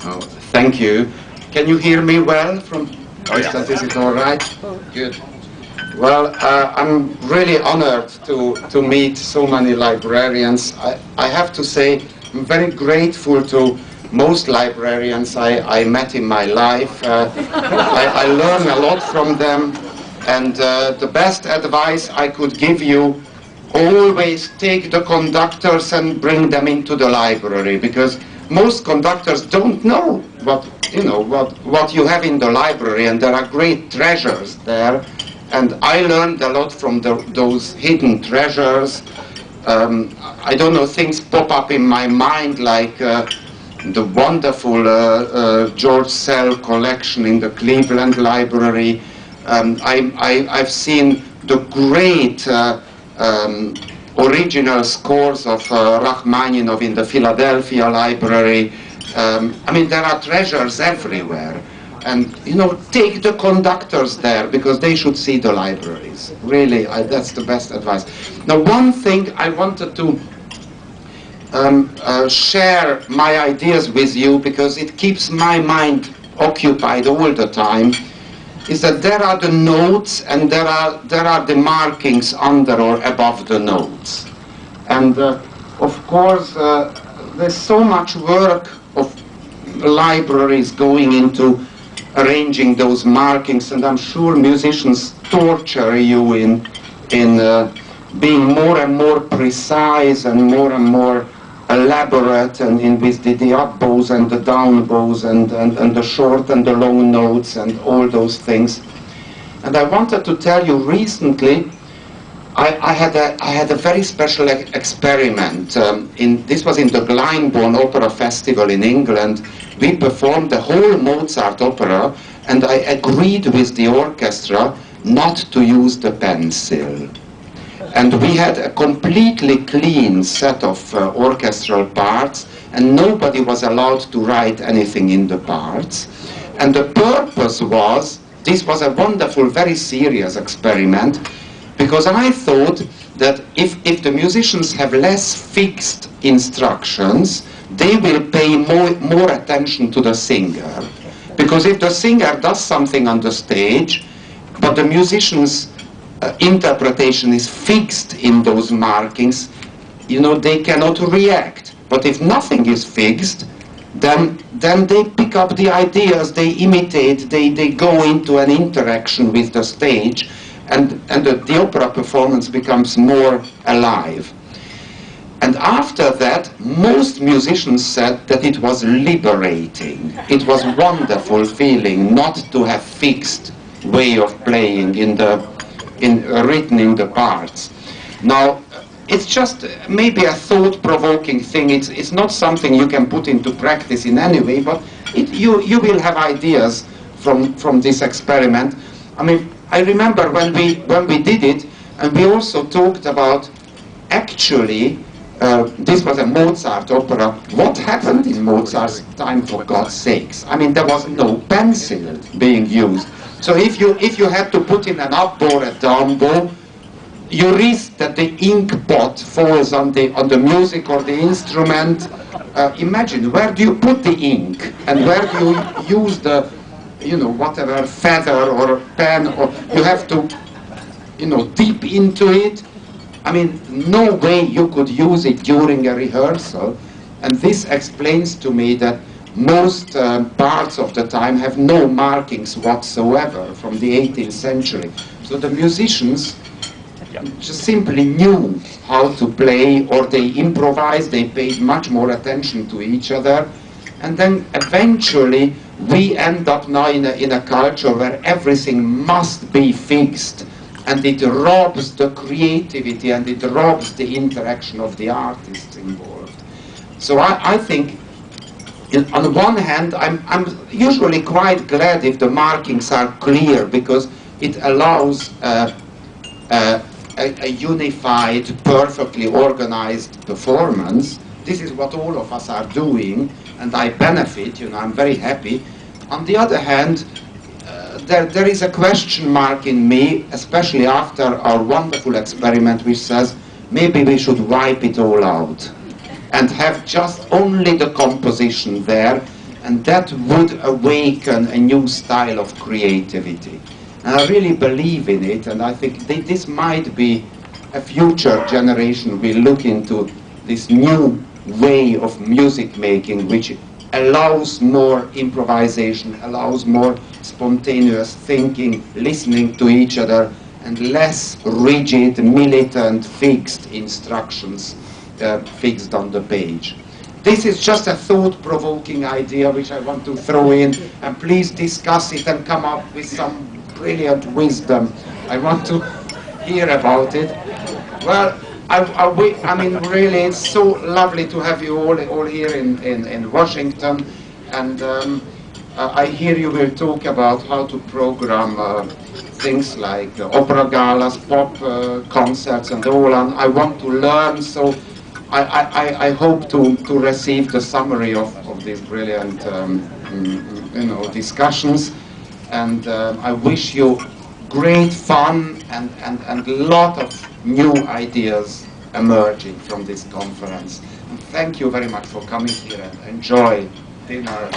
Oh, thank you. Can you hear me well from distance? Is it all right? Good. Well, I'm really honored to meet so many librarians. I have to say, I'm very grateful to most librarians I met in my life. I learn a lot from them, and the best advice I could give you, always take the conductors and bring them into the library, because most conductors don't know what you have in the library, and there are great treasures there. And I learned a lot from those hidden treasures. I don't know, things pop up in my mind like the wonderful George Sell collection in the Cleveland Library. I've seen the great original scores of Rachmaninoff in the Philadelphia Library. I mean, there are treasures everywhere. And, take the conductors there, because they should see the libraries. Really, that's the best advice. Now, one thing I wanted to share my ideas with you, because it keeps my mind occupied all the time, is that there are the notes and there are the markings under or above the notes. And, of course, there's so much work of libraries going into arranging those markings, and I'm sure musicians torture you in being more and more precise and more elaborate, and with the up bows and the down bows and the short and the long notes and all those things. And I wanted to tell you, recently I had a very special experiment. This was in the Glyndebourne Opera Festival in England. We performed the whole Mozart opera, and I agreed with the orchestra not to use the pencil. And we had a completely clean set of orchestral parts, and nobody was allowed to write anything in the parts. And the purpose was, this was a wonderful, very serious experiment, because I thought that if the musicians have less fixed instructions, they will pay more attention to the singer. Because if the singer does something on the stage, but the musician's interpretation is fixed in those markings, they cannot react. But if nothing is fixed, then they pick up the ideas, they imitate, they go into an interaction with the stage, and the opera performance becomes more alive. And after that, most musicians said that it was liberating. It was a wonderful feeling not to have fixed way of playing written in the parts. Now, it's just maybe a thought-provoking thing. It's not something you can put into practice in any way, but you will have ideas from this experiment. I mean, I remember when we did it, and we also talked about, actually, this was a Mozart opera. What happened in Mozart's time, for God's sakes? I mean, there was no pencil being used. So if you had to put in an up bow or a down bow, you risk that the ink pot falls on the music or the instrument. Imagine, where do you put the ink, and where do you use the, whatever feather or pen, or you have to, dip into it. I mean, no way you could use it during a rehearsal. And this explains to me that most parts of the time have no markings whatsoever from the 18th century. So the musicians just simply knew how to play, or they improvised, they paid much more attention to each other. And then eventually we end up now in a culture where everything must be fixed, and it robs the creativity and it robs the interaction of the artists involved. So I think, on one hand, I'm usually quite glad if the markings are clear, because it allows a unified, perfectly organized performance. This is what all of us are doing, and I benefit, I'm very happy. On the other hand, there is a question mark in me, especially after our wonderful experiment, which says maybe we should wipe it all out and have just only the composition there, and that would awaken a new style of creativity. And I really believe in it, and I think this might be a future generation will look into this new way of music making, which allows more improvisation, allows more spontaneous thinking, listening to each other, and less rigid, militant, fixed instructions fixed on the page. This is just a thought-provoking idea which I want to throw in, and please discuss it and come up with some brilliant wisdom. I want to hear about it. Well, I mean, really, it's so lovely to have you all here in Washington, and I hear you will talk about how to program things like opera galas, pop concerts, and all. And I want to learn, so I hope to receive the summary of these brilliant discussions, and I wish you great fun and a lot of new ideas emerging from this conference. And thank you very much for coming here, and enjoy dinner.